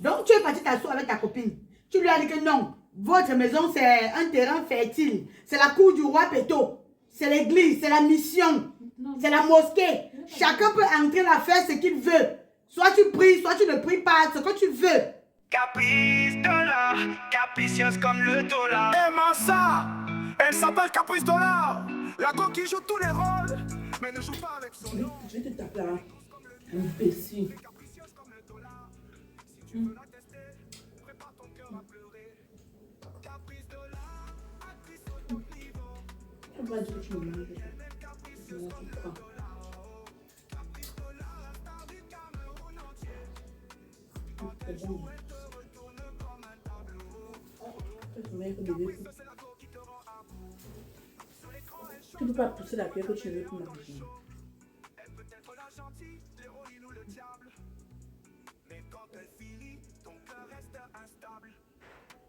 Donc, tu es parti t'asseoir avec ta copine. Tu lui as dit que non, votre maison, c'est un terrain fertile. C'est la cour du roi Péto. C'est l'église, c'est la mission. C'est la mosquée. Chacun peut entrer là, faire ce qu'il veut. Soit tu pries, soit tu ne pries pas, ce que tu veux. Caprice dollar, capricieuse comme le dollar. Aimant ça, elle s'appelle Caprice Dollar. La go qui joue tous les rôles, mais ne joue pas avec son nom. Je vais te taper là. Imbécile. On va dire que tu me manges. C'est bon. Tu ne peux pas pousser la pierre que tu veux pour manger.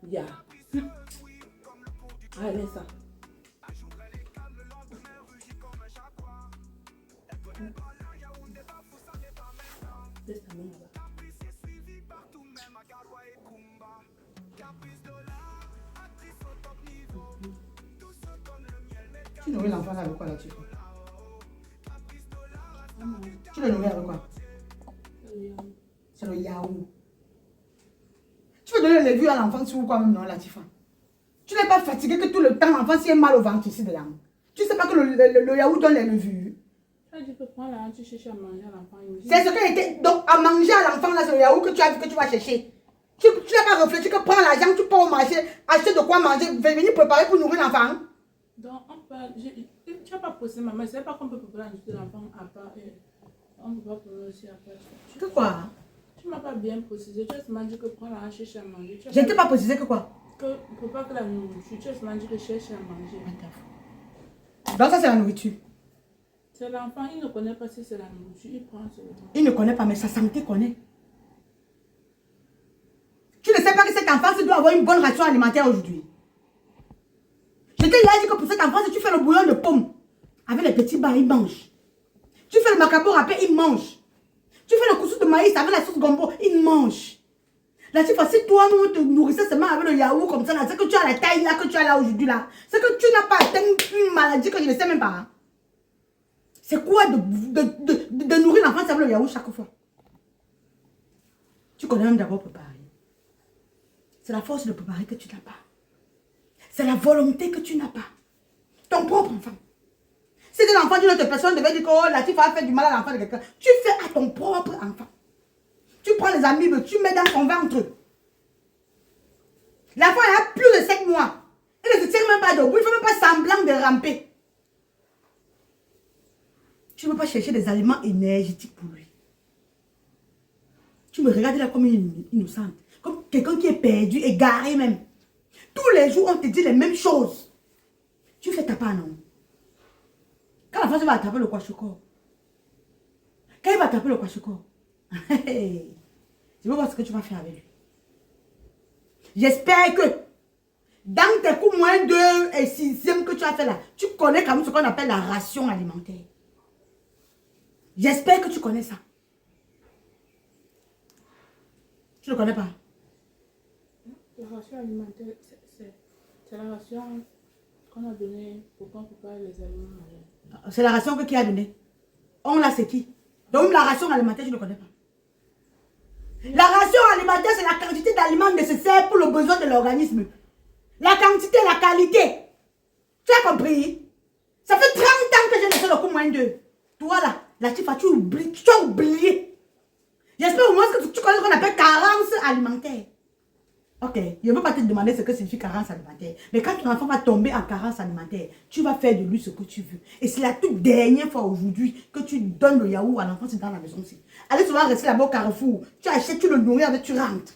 Ya. Allez, ça. Laisse ta main là-bas. Tu nourris l'enfant avec quoi là, tu fais? Tu le nourris avec quoi? C'est le yaourt. Tu veux donner les vues à l'enfant sur quoi même non, Latifa? Tu n'es pas fatigué que tout le temps l'enfant s'y est mal au ventre ici dedans. Tu sais pas que le yaourt donne les levures. Tu peux prendre là, tu cherches à manger à l'enfant. C'est ce que était. Donc à manger à l'enfant là, c'est le yaourt que tu as vu que tu vas chercher. Tu n'as pas réfléchi que prends l'argent, tu pars au marché, acheter de quoi manger, venir préparer pour nourrir l'enfant. Donc on peut. Tu n'as pas posé maman, je ne sais pas qu'on peut préparer l'enfant à part. On ne peut pas préparer aussi à part. Que quoi? Tu ne m'as pas bien précisé. Tu as seulement dit que prends l'argent, cherche à manger. Je ne t'ai pas précisé que quoi? Que prépare que la nourriture. Tu as seulement dit que cherche à manger. Donc ça c'est la nourriture. C'est l'enfant, il ne connaît pas si c'est la nourriture. Il prend seulement. Il ne connaît pas, mais sa santé connaît. Tu ne sais pas que cet enfant doit avoir une bonne ration alimentaire aujourd'hui. Je t'ai dit que pour cet enfant, si tu fais le bouillon de pomme avec les petits bas, il mange. Tu fais le macaron râpé, il mange. Tu fais le couscous de maïs avec la sauce gombo, il mange. Là, si toi, nous te nourrissons seulement avec le yaourt comme ça, c'est que tu as la taille là que tu as là aujourd'hui là. C'est que tu n'as pas atteint une maladie que je ne sais même pas. C'est quoi de nourrir l'enfant avec le yaourt chaque fois? Tu connais même d'abord préparer. C'est la force de préparer que tu n'as pas. C'est la volonté que tu n'as pas. Ton propre enfant. Si c'est l'enfant d'une autre personne devait dire que oh, là, tu vas faire du mal à l'enfant de quelqu'un. Tu fais à ton propre enfant. Tu prends les amibes, tu mets dans ton ventre. L'enfant a plus de 7 mois. Il ne se tient même pas debout. Il ne fait même pas semblant de ramper. Tu ne peux pas chercher des aliments énergétiques pour lui. Tu me regardes là comme une innocente. Comme quelqu'un qui est perdu, égaré même. Tous les jours, on te dit les mêmes choses. Tu fais ta part, non? Quand l'enfant va attraper le kwashiorkor. Quand il va attraper le kwashiorkor. Je veux voir ce que tu vas faire avec lui. J'espère que dans tes coups moins 2 et 6e que tu as fait là, tu connais quand même ce qu'on appelle la ration alimentaire. J'espère que tu connais ça. Tu ne connais pas? La ration alimentaire, c'est la ration qu'on a donnée pour qu'on prépare les aliments. C'est la ration que qui a donné. On l'a c'est qui? Donc la ration alimentaire, je ne connais pas. La ration alimentaire, c'est la quantité d'aliments nécessaires pour le besoin de l'organisme. La quantité, la qualité. Tu as compris? Ça fait 30 ans que j'ai laissé le coup moins 2. Toi là, Latifa, tu oublies, tu as oublié. J'espère au moins que tu connais ce qu'on appelle carence alimentaire. Ok, je ne veux pas te demander ce que signifie carence alimentaire. Mais quand ton enfant va tomber en carence alimentaire, tu vas faire de lui ce que tu veux. Et c'est la toute dernière fois aujourd'hui que tu donnes le yaourt à l'enfant, c'est dans la maison aussi. Allez souvent rester là-bas au Carrefour. Tu achètes, tu le nourris avec, tu rentres.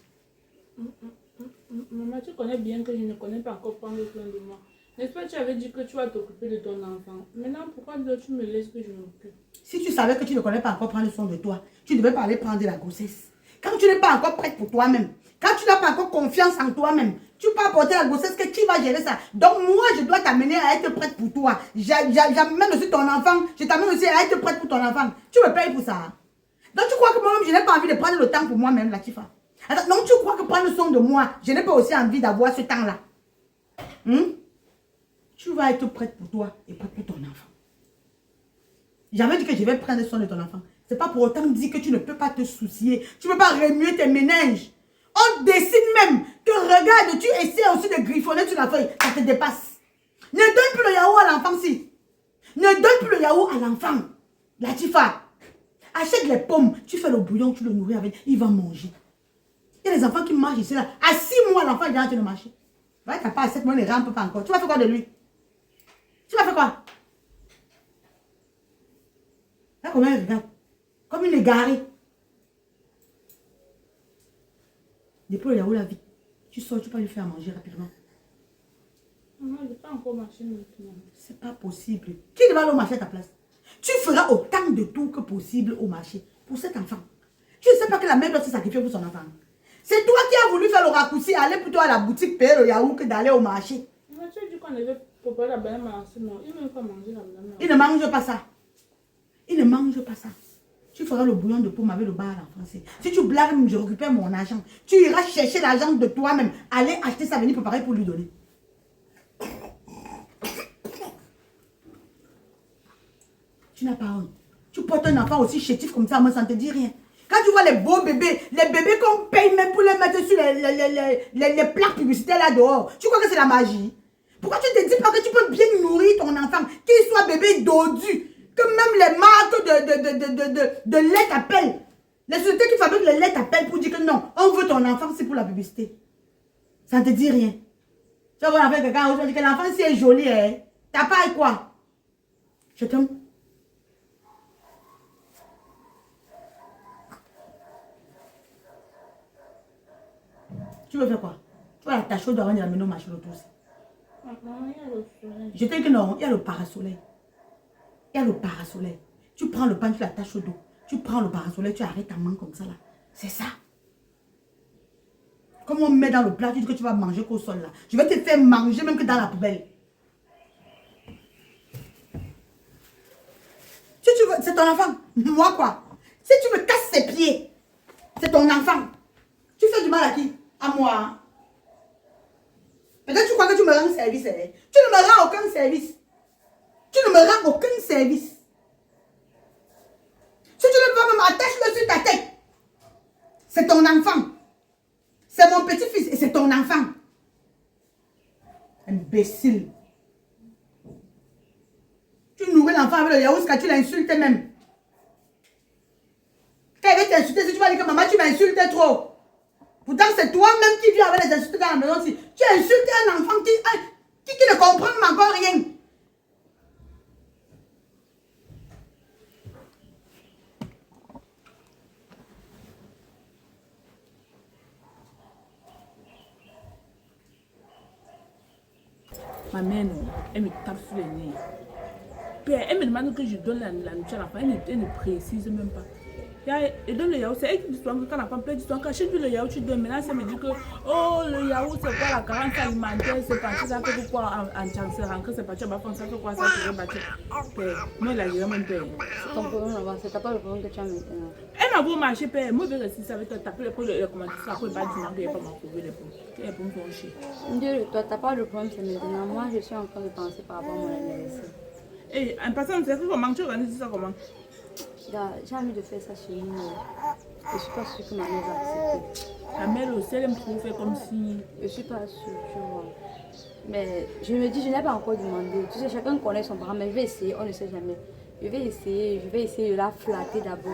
Maman, tu connais bien que je ne connais pas encore prendre soin de moi. N'est-ce pas, tu avais dit que tu vas t'occuper de ton enfant. Maintenant, pourquoi tu me laisses que je m'occupe? Si tu savais que tu ne connais pas encore prendre soin de toi, tu devais pas aller prendre la grossesse. Quand tu n'es pas encore prête pour toi-même, quand tu n'as pas encore confiance en toi-même, tu peux apporter la grossesse que qui va gérer ça. Donc moi, je dois t'amener à être prête pour toi. J'amène aussi ton enfant, je t'amène aussi à être prête pour ton enfant. Tu me payes pour ça. Donc tu crois que moi-même, je n'ai pas envie de prendre le temps pour moi-même, Latifa. Attends, non, tu crois que prendre soin de moi, je n'ai pas aussi envie d'avoir ce temps-là. Tu vas être prête pour toi et prête pour ton enfant. J'avais dit que je vais prendre soin de ton enfant. Ce n'est pas pour autant dire que tu ne peux pas te soucier. Tu ne peux pas remuer tes méninges. On décide même que regarde, tu essaies aussi de griffonner sur la feuille. Ça te dépasse. Ne donne plus le yaourt à l'enfant si. Ne donne plus le yaourt à l'enfant. La tifa. Achète les pommes. Tu fais le bouillon, tu le nourris avec. Il va manger. Il y a des enfants qui mangent ici là. À 6 mois, l'enfant est déjà en train de marcher. Ouais, t'as pas à 7 mois, il ne rampe pas encore. Tu vas faire quoi de lui? Tu vas faire quoi? Là, comment il regarde? Comme une égarée. Depuis le yaourt, la vie. Tu sors, tu peux lui faire manger rapidement. Maman, je n'ai pas encore marché maintenant. C'est pas possible. Qui va aller au marché à ta place? Tu feras autant de tours que possible au marché pour cet enfant. Tu ne sais pas que la mère doit se sacrifier pour son enfant. C'est toi qui as voulu faire le raccourci, aller plutôt à la boutique payer le yaourt que d'aller au marché. Mais tu as dit qu'on avait préparé la banane à non. Il ne veut pas manger la banane. Il ne mange pas ça. Il ne mange pas ça. Tu feras le bouillon de pomme avec le bar à l'enfant. Si tu blagues, je récupère mon argent. Tu iras chercher l'argent de toi-même. Aller acheter ça, venir préparer pour lui donner. Tu n'as pas honte. Tu portes un enfant aussi chétif comme ça, moi ça ne te dit rien. Quand tu vois les beaux bébés, les bébés qu'on paye même pour les mettre sur les plaques publicitaires là dehors, tu crois que c'est la magie? Pourquoi tu ne te dis pas que tu peux bien nourrir ton enfant, qu'il soit bébé dodu, que même les marques de lait t'appellent. Les sociétés qui fabriquent le lait t'appellent pour dire que non, on veut ton enfant, c'est pour la publicité. Ça ne te dit rien. Tu vas voir avec quelqu'un, on dit que l'enfant si est joli, hein. T'as pas quoi? Je t'aime. Tu veux faire quoi? Tu vas l'attacher au devant de la maison, marcher autour aussi. Maman, il y a le soleil. Je te dis que non, il y a le parasoleil. Il y a le parasoleil. Tu prends le pain, tu l'attaches au dos. Tu prends le parasoleil, tu arrêtes ta main comme ça là. C'est ça. Comme on met dans le plat, tu dis que tu vas manger qu'au sol là. Je vais te faire manger même que dans la poubelle. Si tu veux, c'est ton enfant. Moi quoi? Si tu me casses ses pieds, c'est ton enfant. Tu fais du mal à qui? À moi. Peut-être tu crois que tu me rends service. Hein? Tu ne me rends aucun service. Tu ne me rends aucun service. Si tu ne peux pas même attache-le sur ta tête. C'est ton enfant. C'est mon petit-fils et c'est ton enfant. Imbécile. Tu nourris l'enfant avec le yaourt quand tu l'insultes même. Quand il va t'insulter, si tu vas dire que maman, tu m'insultes trop. Pourtant, c'est toi-même qui viens avec les insultes dans la maison. Si tu insultes un enfant qui ne comprend encore rien. Ma mère, non, elle me tape sur les nez. Père, elle me demande que je donne la nourriture à l'enfant. Elle ne précise même pas. Elle donne le yaourt. C'est elle qui dit quand l'enfant pleure, dit quand achète le yaourt, tu donnes. Maintenant, ça me dit que oh, le yaourt, c'est quoi la carence alimentaire? C'est parti, ça fait quoi en chance? C'est parti, ça fait quoi ça? Père, moi, il a dit mon père. C'est ton problème là-bas, c'est pas le problème que tu as maintenant. Elle m'a beau marcher, père. Moi, je vais rester avec toi, taper les pommes, les commentaires, après, pas dire qu'il n'y a pas m'approuver les pommes. Les pommes vont chier. Dieu, toi, t'as pas le problème, c'est maintenant. Moi, je suis en train de penser par rapport à mon anniversaire. Et en passant, c'est comment tu organises ça comment? J'ai envie de faire ça chez nous. Je suis pas sûre que ma mère va accepter. La mère aussi, elle me trouve fait comme si. Je suis pas sûre, tu vois. Mais je me dis, je n'ai pas encore demandé. Tu sais, chacun connaît son parent, mais je vais essayer, on ne sait jamais. Je vais essayer de la flatter d'abord.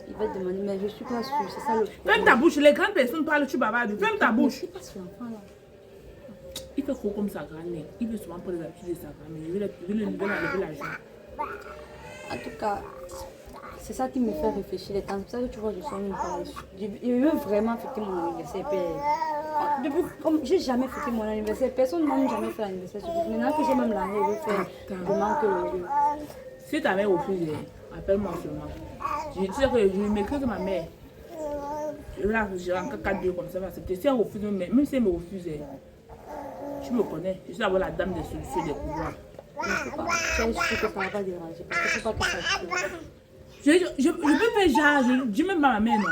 Il va demander, mais je suis pas sûre, c'est ça le problème. Ferme ta bouche, les grandes personnes parlent, tu bavardes. Ferme ta bouche. Je suis pas sur l'enfant là. Il fait trop comme sa grand-mère. Il veut souvent prendre les habitudes de sa grand-mère. Je vais lui lever l'argent. En tout cas, c'est ça qui me fait réfléchir les temps. C'est pour ça que tu vois, je suis même pas je veux vraiment fêter mon anniversaire. Comme j'ai jamais fêté mon anniversaire, personne n'a jamais fait l'anniversaire. Maintenant que j'ai même l'année, je veux faire vraiment que le jeu. Si ta mère refuse, appelle-moi seulement. Tu sais que je m'écris que ma mère. Là, j'ai encore 4 comme ça. Si elle refuse, même si elle me refuse, tu me connais. Je suis d'abord la dame des solutions des pouvoirs. Je ne sais pas. Je suis sûre que ça ne va pas déranger. Parce que je ne sais pas que ça se fait. Je peux faire genre, je dis même pas à ma mère, non.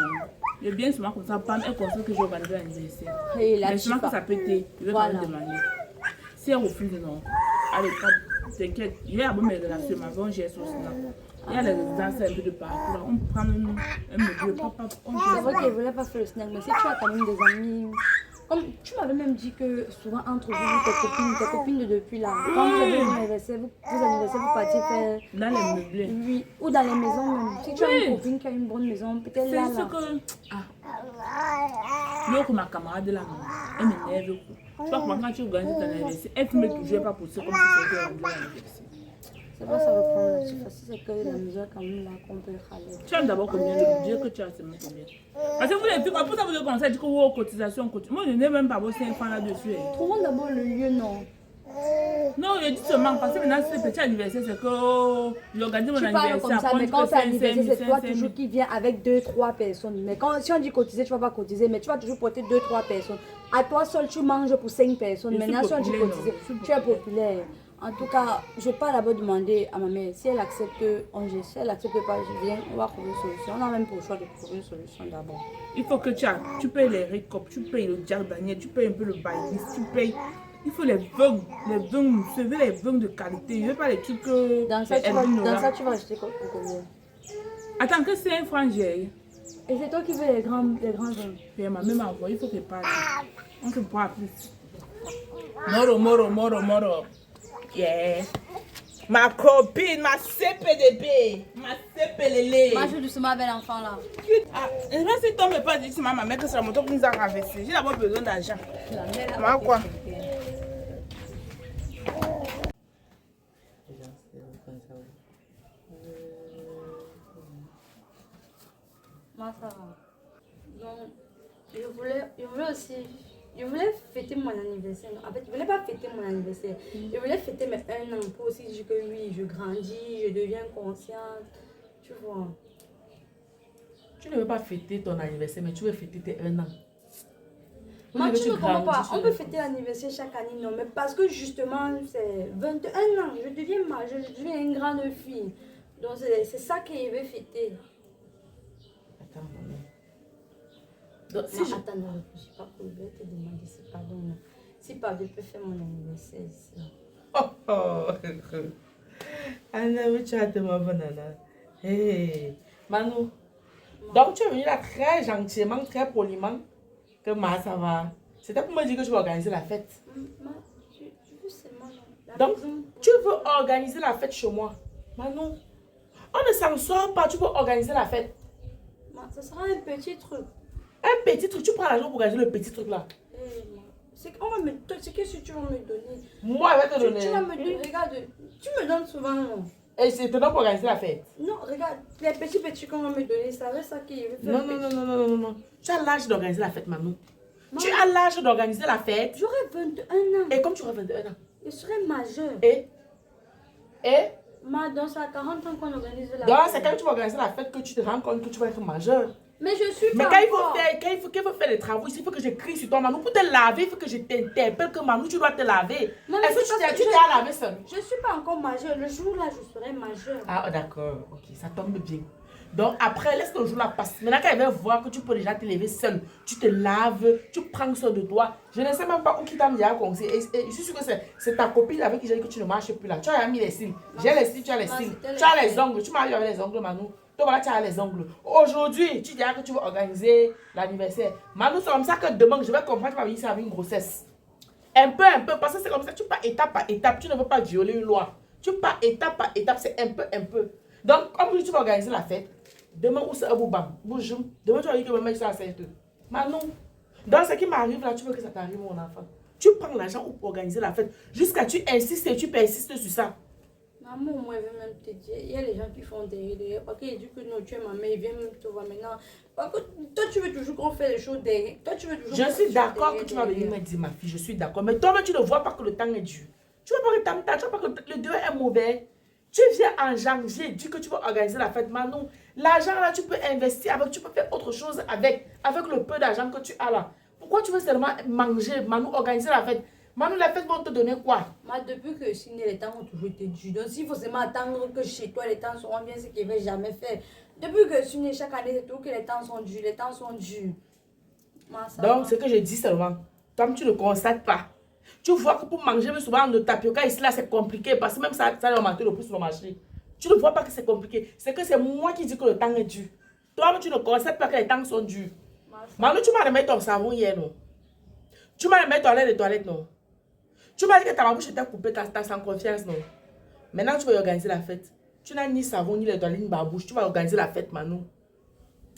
Je viens souvent comme ça, bam, elle constate que j'ai organisé l'anniversaire. Et là, Mais tu souvent que pas. ça peut être, je vais Voilà. quand même demander. Si elle refuse, non. Allez, t'inquiète, il y a bon mes relations, ma vie, on gère sur cela. Il y a les résidences un peu de partout. Là. On prend un meuble, papa, on C'est gère vrai ça. qu'elle ne voulait pas faire le snack, mais si tu as quand même des amis. Comme tu m'avais même dit que souvent entre vous, tes copines de depuis là, quand vous avez un anniversaire, vous partez faire. Dans les meublés. Oui, ou dans les maisons même. Si tu as Oui. une copine qui a une bonne maison, peut-être C'est là. ce là. que. Ah. L'autre, ma camarade là, elle m'énerve. Tu vois comment quand tu organises ton anniversaire, elle me toujours pas pousser comme si c'était un anniversaire. C'est pas ça reprend la surface. Si c'est que la maison quand même là qu'on peut râler. Tu aimes d'abord combien de budget que tu as seulement combien? Parce que vous les filles, pour ça vous commencez à dire que oh, cotisation, cotisation. Moi je n'ai même pas vos 5 francs là-dessus. Hein. Trouvons d'abord le lieu, non. Non, je dis seulement parce que maintenant c'est petit anniversaire, c'est que oh, j'organise mon Tu parles anniversaire. comme ça, mais quand c'est anniversaire, c'est toi toujours qui viens avec 2-3 personnes. Mais quand, si on dit cotiser, tu vas pas cotiser, mais tu vas toujours porter 2-3 personnes. À toi seul, tu manges pour 5 personnes. Je suis Maintenant, si on dit populaire, cotiser, non, je suis tu es populaire. En tout cas, je vais pas d'abord demander à ma mère si elle accepte, on gère. Si elle accepte pas, je viens, on va trouver une solution. On a même pour le choix de trouver une solution d'abord. Il faut que tu payes les récopes, tu payes le Jack Daniel, tu payes un peu le baïlis, tu payes. Il faut les vins, vous savez, les vins de qualité. Je veux pas les trucs que. Dans ça, tu vas acheter combien? Attends, que c'est un franc j'ai. Et c'est toi qui veux les grands vins. Et ma même envoyé, il faut qu'elle parle. On se boit plus. Moro. Yeah. Ma copine, ma CPDP, ma CPLL. Marche doucement avec l'enfant là. Ah, je sais pas si toi me pas dit que ma mère que c'est la moto qui nous a renversé. J'ai d'abord besoin d'argent. La mère Moi quoi? Moi ça va. Donc, je voulais fêter mon anniversaire. En fait, je voulais pas fêter mon anniversaire. Je voulais fêter mes 1 an pour aussi dire que oui, je grandis, je deviens consciente. Tu vois. Tu ne veux pas fêter ton anniversaire, mais tu veux fêter tes 1 an. Moi, veux tu que ne comprends pas. grandisses, On peut fêter l'anniversaire chaque année, non. Mais parce que justement, c'est 21 ans. Je deviens majeure, je deviens une grande fille. Donc, c'est ça que je veux fêter. Attends, maman. Donc, si Non, je... attends, ne réfléchis pas pour je vais te demander si pardon. Non. Si pardon peut faire mon anniversaire ici. Oh. Anna, oui, tu as tellement bonne, Anna. Hey, Manu. Donc, tu es venu là très gentiment, très poliment. Que ma, ça va. C'était pour me dire que tu veux organiser la fête. Tu veux seulement la Donc, maison. tu veux organiser la fête chez moi. Manu, on ne s'en sort pas, tu veux organiser la fête. Ce sera un petit truc. Un petit truc, tu prends l'argent pour organiser le petit truc là. C'est qu'est-ce que tu vas me donner? Moi, je vais te donner. Tu vas me donner, regarde, tu me donnes souvent, non? Et c'est te donne pour organiser la fête. Non, regarde, les petits qu'on va me donner, ça va ça qui veut faire. Non. Tu as l'âge d'organiser la fête, Manou. Tu as l'âge d'organiser la fête. J'aurai 21 ans. Et comme tu auras 21 ans. Je serai majeure. Et Donc c'est à 40 ans qu'on organise la donc, fête. c'est quand tu vas organiser la fête que tu te rends compte que tu vas être majeur. Mais je suis Mais pas quand encore. il faut faire les travaux, il faut que j'écris sur toi, Manou. Pour te laver, il faut que je t'interpelle que Manou, tu dois te laver. Non, mais Est-ce que c'est parce tu que t'es à laver seul? Je suis pas encore majeure. Le jour là, je serai majeure. Ah, d'accord. Ok, ça tombe bien. Donc, après, laisse le jour là passer. Maintenant, quand elle va voir que tu peux déjà te lever seul, tu te laves, tu prends soin de toi. Je ne sais même pas où qui t'a mis à conseil. Et je suis sûre que c'est ta copine avec qui j'ai dit que tu ne marches plus là. Tu as mis les cils. J'ai les cils, tu as les cils. Tu as les ongles. Tu m'as vu avec les ongles, Manou. Donc voilà, tu as les ongles. Aujourd'hui, tu diras que tu veux organiser l'anniversaire. Manou, c'est comme ça que demain, je vais comprendre que tu vas venir ici avec une grossesse. Un peu, parce que c'est comme ça. Tu pars étape par étape. Tu ne veux pas violer une loi. Tu pars étape par étape. C'est un peu. Donc, comme tu vas organiser la fête, demain, où c'est un boubam, bougeum. Demain, tu vas dire que maman, il s'est à Manon. Donc, ce qui m'arrive là, tu veux que ça t'arrive, mon enfant. Tu prends l'argent pour organiser la fête. Jusqu'à tu insistes et tu persistes sur ça. Maman, moi, je vais même te dire, il y a les gens qui font derrière. Parce qu'il dit que non, tu es ma mère, il vient même te voir maintenant. Parce que toi, tu veux toujours qu'on fait les choses derrière. Toi, tu veux toujours. Je suis d'accord que tu vas venir me dire, ma fille, je suis d'accord. Mais toi-même, tu ne vois pas que le temps est dur. Tu ne vois pas que tu vois pas que le Dieu est mauvais. Tu viens en janvier, dis que tu vas organiser la fête, Manon. L'argent là, tu peux investir avec, tu peux faire autre chose avec le peu d'argent que tu as là. Pourquoi tu veux seulement manger, Manon, organiser la fête? Manon, la fête vont te donner quoi? Moi, depuis que je suis née, les temps ont toujours été durs. Donc, s'il faut seulement attendre que chez toi, les temps seront bien, ce qu'il ne va jamais faire. Depuis que je suis née chaque année, c'est tout que les temps sont durs, les temps sont durs. Moi, ça Donc, va. ce que je dis seulement, toi, tu ne constates pas. Tu vois que pour manger, mais souvent, le tapioca ici, là, c'est compliqué. Parce que même ça a augmenté le prix sur le marché. Tu ne vois pas que c'est compliqué. C'est que c'est moi qui dis que le temps est dur. Toi, tu ne constates pas que les temps sont durs. Manu, tu m'as remis ton savon hier, non? Tu m'as remis ton lait de toilette, non? Tu m'as dit que ta bouche était coupée, t'as sans confiance, non? Maintenant, tu vas organiser la fête. Tu n'as ni savon, ni les toilettes, ni barbouche. Tu vas organiser la fête, Manu.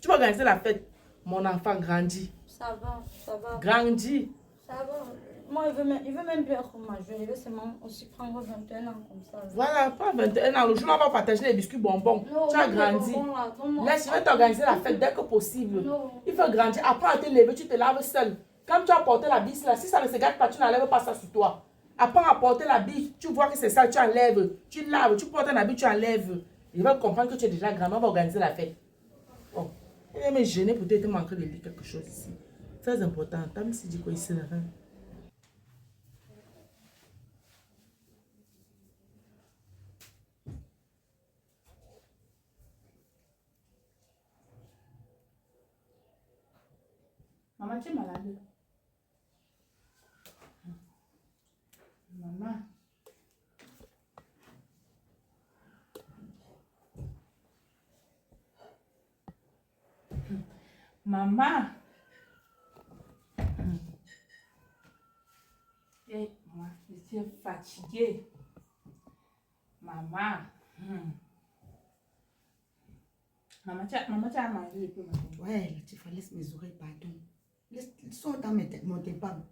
Tu vas organiser la fête. Mon enfant grandit. Ça va, ça va. Grandit. Ça va. Moi, il veut même plus être majeur. Il veut seulement aussi prendre 21 ans comme ça. Voilà, pas 21 ans. Le jour où on va partager les biscuits bonbons. Non, Tu as non, grandi. non, là, non, Laisse, je vais t'organiser la fête dès que possible. Non. Il faut grandir. Apprends à te lever, tu te laves seul. Quand tu as porté la bise là, si ça ne se gâte pas, tu n'enlèves pas ça sur toi. Apprends à porter la bise, tu vois que c'est ça, tu enlèves. Tu laves, tu portes un habit, tu enlèves. Il va comprendre que tu es déjà grand, on va organiser la fête. Bon, il va me gêner pour te manquer de dire quelque chose ici. Très important. T'as mis si dit quoi ici là? Maman, tu es malade. Maman. Maman. Eh, maman, je suis fatiguée. Maman. Maman, tu as mangé depuis le matin. Ouais, Latifa, laisse mes oreilles, pardon. Sors dans mon téléphone.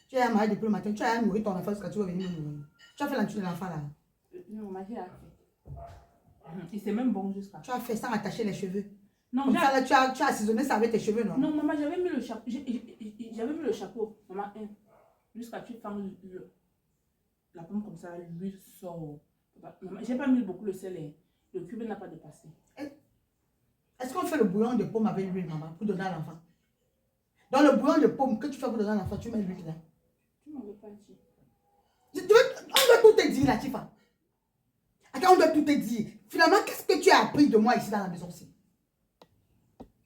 Tu as marre depuis le matin, tu as nourri ton enfant jusqu'à tu vas venir me nourrir. Tu as fait l'entour de l'enfant là. Non, maman, j'ai fait. Et c'est même bon jusqu'à. Tu as fait sans attacher les cheveux. Non, Comme ça là, tu as assaisonné ça avec tes cheveux, non? non, maman, j'avais mis le chapeau. J'avais mis le chapeau. Maman, jusqu'à tu fends la pomme comme ça, l'huile sort. Maman, j'ai pas mis beaucoup le sel. Le cube n'a pas dépassé. Est-ce qu'on fait le bouillon de pomme avec l'huile, maman, pour donner à l'enfant? Dans le bouillon de pomme que tu fais pour donner à l'enfant, tu mets l'huile là. Tu m'avais pas dit. On doit tout te dire, Latifa. Attends, on doit tout te dire. Finalement, qu'est-ce que tu as appris de moi ici dans la maison aussi?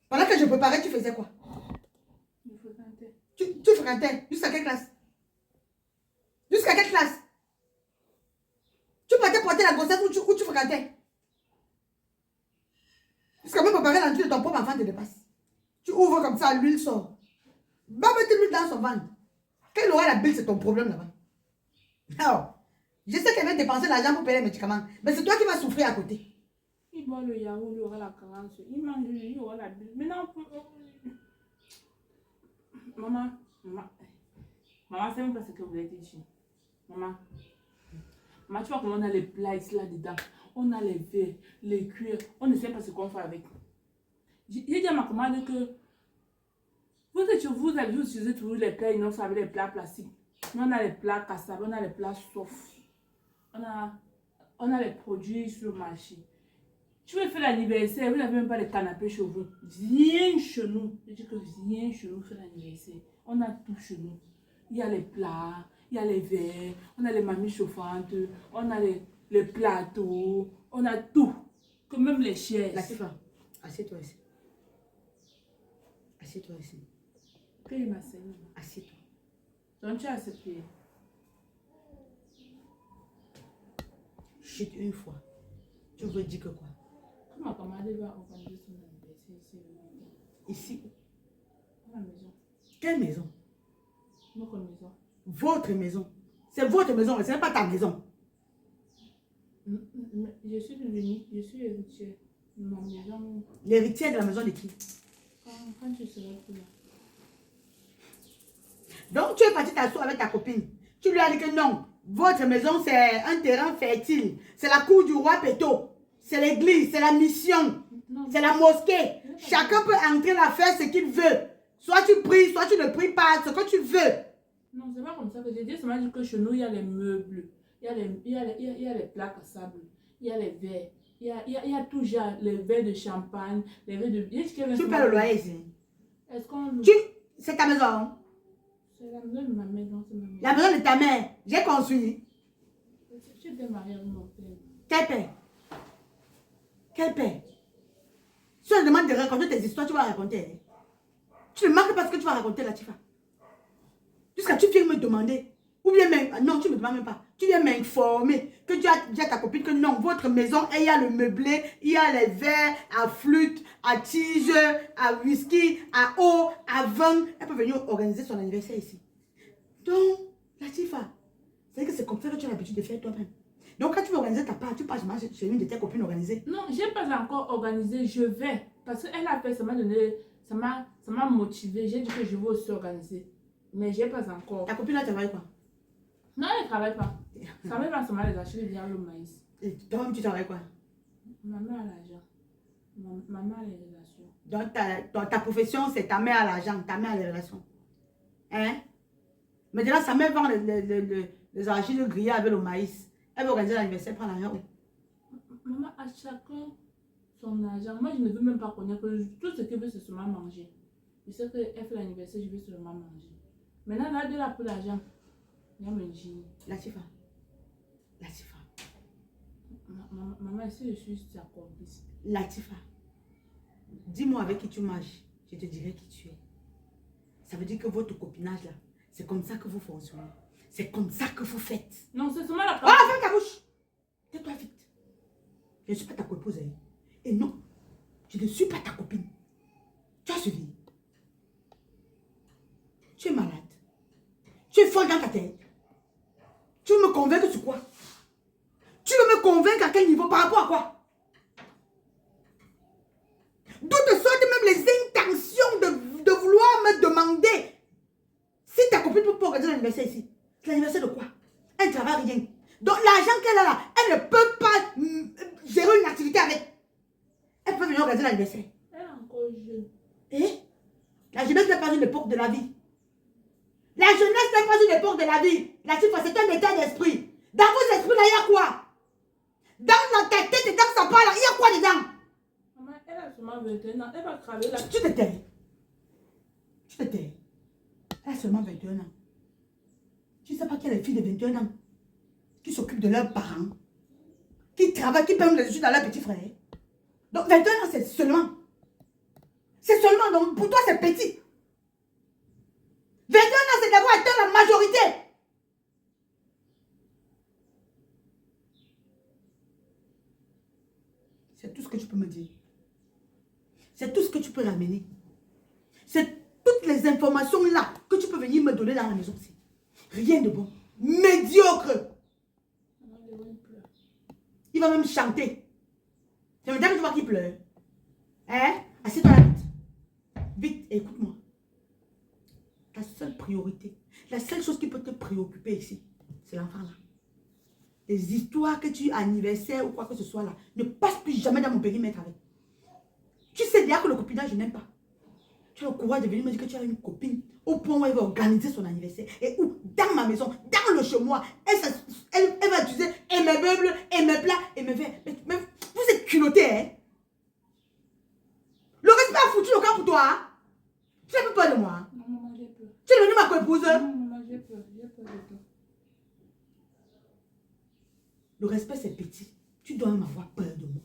Pendant que je préparais, tu faisais quoi? Il faut tenter. Tu fréquentais jusqu'à quelle classe? Jusqu'à quelle classe? Tu partais porter la grossesse où tu fréquentais? Jusqu'à même préparer l'entrée de ton propre enfant te dépasse. Tu ouvres comme ça, l'huile sort. Va mettre l'huile dans son ventre. Quand il aura la bile, c'est ton problème là-bas. Alors, je sais qu'elle va dépenser l'argent pour payer les médicaments, mais c'est toi qui vas souffrir à côté. Il boit le yaourt, il aura la carence. Il mange, il aura la bulle. Maintenant, maman, c'est même pas ce que vous avez dit. Maman, tu vois comment on a les plats ici là-dedans. On a les verres, les cuillères. On ne sait pas ce qu'on fait avec. J'ai dit à ma commande que vous allez utiliser toujours les plats inox avec les plats plastiques. Nous, on a les plats cassables, on a les plats soft. On a les produits sur le marché. Tu veux faire l'anniversaire, vous n'avez même pas de canapé chez vous. Viens chez nous. Je dis que viens chez nous faire l'anniversaire. On a tout chez nous. Il y a les plats, il y a les verres, on a les mamies chauffantes, on a les plateaux, on a tout. Que même les chaises. Latifa, assieds-toi ici. Assieds-toi ici. Que il m'a saigné. Assieds-toi. Donc tu as accepté. Chut une fois. Tu veux dire que quoi? Comment ma commande va organiser son anniversaire ici le matin? Ici. À la maison. Quelle maison? Notre maison. Votre maison. C'est votre maison, ce n'est pas ta maison. Je suis devenue, je suis héritière de ma maison. L'héritière de la maison de qui? Quand je serai plus là. Donc tu es parti t'asseoir avec ta copine. Tu lui as dit que non. Votre maison c'est un terrain fertile. C'est la cour du roi Péto. C'est l'église, c'est la mission. C'est la mosquée. Chacun peut entrer là, faire ce qu'il veut. Soit tu pries, soit tu ne pries pas, ce que tu veux. Non, c'est pas comme ça que j'ai dit. Ça m'a dit que chez nous, il y a les meubles. Il y a les plats cassables. Il y a les verres. Il y a tout genre. Les verres de champagne. Les verres de... Tu payes le loyer ici. Est-ce qu'on... C'est ta maison. C'est la maison de ma maison. La maison de ta mère. J'ai construit. Tu t'es mariée avec mon père. Quel père? Quel père? Si on te demande de raconter tes histoires, tu vas raconter. Tu ne manques pas ce que tu vas raconter là, Tifa. Jusqu'à tu viens me demander. Ou bien même, non, tu ne me demandes même pas. Tu viens m'informer que tu as dit à ta copine que non, votre maison, il y a le meublé, il y a les verres à flûte, à tige, à whisky, à eau, à vin. Elle peut venir organiser son anniversaire ici. Donc, la Tifa, c'est que c'est comme ça que tu as l'habitude de faire toi-même. Donc, quand tu veux organiser ta part, tu passes chez une de tes copines organisées. Non, je n'ai pas encore organisé, je vais. Parce qu'elle a fait, ça m'a donné, ça m'a motivé. J'ai dit que je vais aussi organiser. Mais je n'ai pas encore. Ta copine là, travaille quoi? Non, elle ne travaille pas. Elle travaille pas seulement les achats, via le maïs. Et toi-même, tu travailles quoi? Maman a l'argent. Maman a les relations. Donc, ta profession, c'est ta mère à l'argent, ta mère à les relations. Hein? Maintenant, sa mère vend les arachides grillés avec le maïs. Elle veut organiser l'anniversaire, prendre l'argent. Maman a chacun son argent. Moi, je ne veux même pas connaître. Tout ce qu'elle veut, c'est seulement manger. Je sais qu'elle fait l'anniversaire, je veux seulement manger. Maintenant, là, de là pour l'argent. Il y a mon génie. La Tifa. La Tifa. Maman, si je suis sa complice. La Tifa. Dis-moi avec qui tu marches. Je te dirai qui tu es. Ça veut dire que votre copinage là, c'est comme ça que vous fonctionnez. C'est comme ça que vous faites. Non, c'est seulement la Oh, ferme ta bouche. Tais-toi vite. Je ne suis pas ta coépouse. Hein. Et non, je ne suis pas ta copine. Tu as suivi. Tu es malade. Tu es folle dans ta tête. Tu veux me convaincre sur quoi? Tu veux me convaincre à quel niveau? Par rapport à quoi? D'où te sortent même les intentions de vouloir me demander si ta copine peut pas organiser l'anniversaire ici. L'anniversaire de quoi? Elle ne travaille rien. Donc l'argent qu'elle a là, elle ne peut pas gérer une activité avec. Elle peut venir organiser l'anniversaire. Elle est encore jeune. Et la jeunesse n'est pas une époque de la vie. La jeunesse n'est pas une époque de la vie. La Tifa, c'est un état d'esprit. Dans vos esprits là, il y a quoi? Dans ta tête et dans sa part là, il y a quoi dedans? Maman, elle a seulement 21 ans. Elle va travailler là. Tu te tais. Tu te tais. Elle a seulement 21 ans. Tu ne sais pas qu'il y a les filles de 21 ans qui s'occupent de leurs parents, qui travaillent, qui payent les études à leurs petits frères. Donc 21 ans, c'est seulement. C'est seulement. Donc pour toi, c'est petit. 21 ans, c'est d'avoir atteint la majorité. C'est tout ce que tu peux me dire. C'est tout ce que tu peux ramener. C'est toutes les informations là que tu peux venir me donner dans la maison aussi. Rien de bon. Médiocre. Il va même chanter. C'est maintenant que tu vois qu'il pleure. Hein? Assieds-toi là vite. Vite, écoute-moi. Ta seule priorité, la seule chose qui peut te préoccuper ici, c'est l'enfant là. Les histoires que tu anniversaire ou quoi que ce soit là, ne passe plus jamais dans mon périmètre avec. Tu sais déjà que le copinage, je n'aime pas. Tu as le courage de venir me dire que tu as une copine au point où elle va organiser son anniversaire. Et où? Dans ma maison, dans le chez moi. Elle va utiliser et mes meubles, et mes plats, et mes verres. Mais vous êtes culottés, hein? Le respect a foutu le camp pour toi, hein? Tu n'as plus peur de moi, hein? Non, maman, j'ai peur. Tu es devenue ma coépouse? Non, maman, j'ai peur. J'ai peur de toi. Le respect, c'est petit. Tu dois même avoir peur de moi.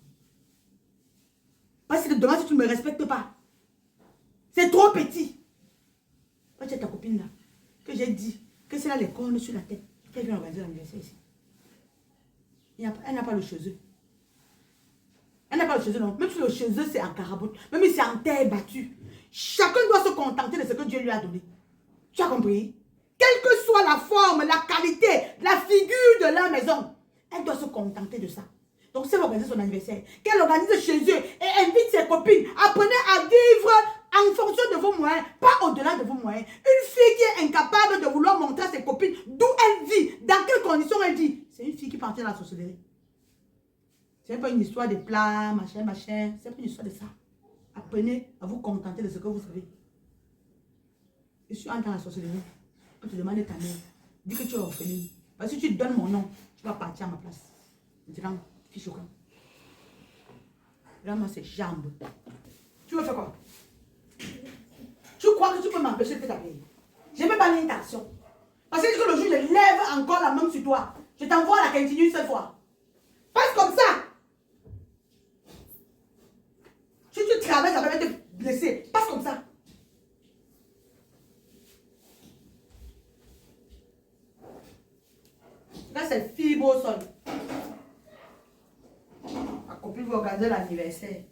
Parce que demain, si tu ne me respectes pas, c'est trop petit. Quand tu as ta copine là, que j'ai dit que c'est là les cornes sur la tête, qu'elle vient organiser l'anniversaire ici. Elle n'a pas le cheveu. Elle n'a pas le cheveu, non. Même si le cheveu, c'est en caraboute, même si c'est en terre battue, chacun doit se contenter de ce que Dieu lui a donné. Tu as compris? Quelle que soit la forme, la qualité, la figure de la maison, elle doit se contenter de ça. Donc, si elle organise son anniversaire, qu'elle organise chez eux et invite ses copines, apprenez à vivre en fonction de vos moyens, pas au-delà de vos moyens. Une fille qui est incapable de vouloir montrer à ses copines d'où elle vit, dans quelles conditions elle vit, c'est une fille qui partit dans la sorcellerie. Ce n'est pas une histoire de plats, machin, machin. Ce n'est pas une histoire de ça. Apprenez à vous contenter de ce que vous savez. Je suis entré dans la sorcellerie. On te demande ta mère. Dis que tu es orpheline. Parce que si tu donnes mon nom, tu vas partir à ma place. Maintenant, fiche au camp. Là, moi, c'est jambes. Tu veux faire quoi? Tu crois que tu peux m'empêcher de t'appeler? Je n'ai même pas l'intention. Parce que le jour où je lève encore la main sur toi, je t'envoie à la cantine une seule fois. Passe comme ça. blessé. Passe comme ça. Là, c'est fibre au sol. Ma copine va organiser l'anniversaire.